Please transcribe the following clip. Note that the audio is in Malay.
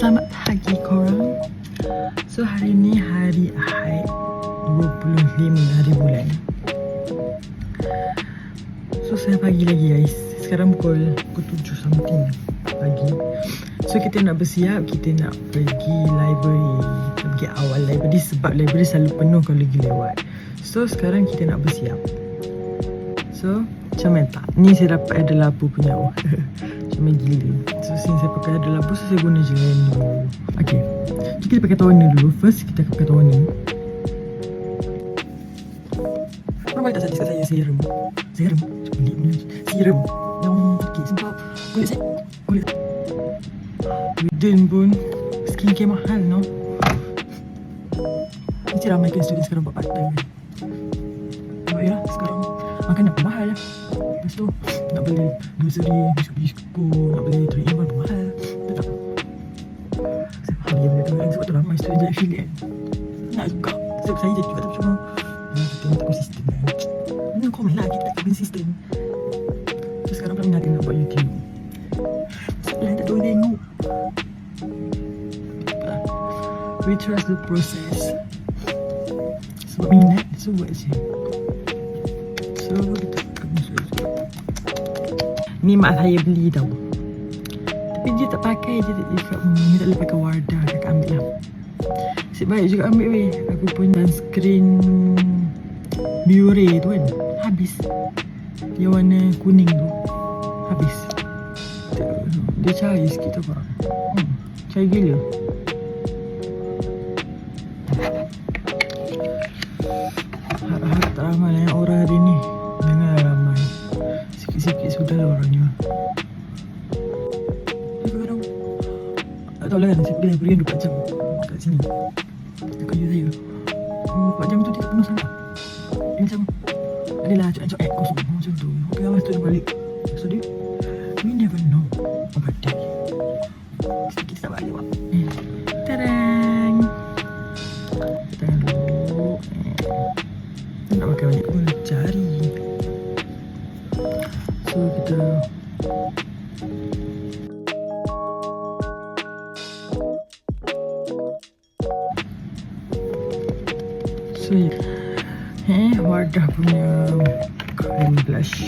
Selamat pagi korang. So hari ni hari Ahad 25 hari bulan. So saya pagi lagi guys. Sekarang pukul 7 something pagi. So kita nak bersiap, kita nak pergi library. Kita pergi awal library sebab library selalu penuh kalau lagi lewat. So sekarang kita nak bersiap. So macam mana tak? Ni saya dapat ada labu punya. Macam main gila. So since saya pakai ada labu, so saya guna je yang ni. Okay, so kita pakai toner dulu. First kita akan pakai toner. Korang boleh tak suggest kat saya serum? Serum? Pelik ni. Serum yang okay, sebab kulit saya kulit Within pun skincare mahal no. Mesti ramai kan student sekarang buat part time. Sebab ya sekarang makanan pun mahal. Lepas tu nak beli grocery, biskut, nak beli 3-in-1 pun mahal. Betul tak? Sebab dia benda tu kan. Sebab tu ramai student jadi affiliate. Nak juga. Sebab saya jadi juga tapi cuma kita tak konsisten kan. Mana komen lah kita tak konsisten. So sekarang kami nak buat YouTube. Sebab tak tahu tengok. We trust the process. Sebab minat, so buat je. So kita ni mak saya beli tau. Tapi dia tak pakai, dia tak cakap ni tak boleh pakai Wardah. Kakak ambil lah. Asyik baik juga ambil weh. Aku pun sunscreen Biore tu kan, habis. Dia warna kuning tu, habis. Dia cair sikit tu korang. Cair gila. Harap tak ramai lah yang orang hari ni. Jangan ramai. Sikit-sikit sudah lah orangnya. Kadang-kadang tak tahu lah kan, saya pergi library 24 jam kat sini. Dekat kerja saya 24 jam tu dia tak penuh sangat. Dia macam adalah cuak-cuak kosong macam tu. Okay, awas tu dia balik. So dia, we never know about that. Kita tak balik wak. Tadang. Kita dulu. Nak pakai banyak pun cari. So kita Wardah punya cream blush.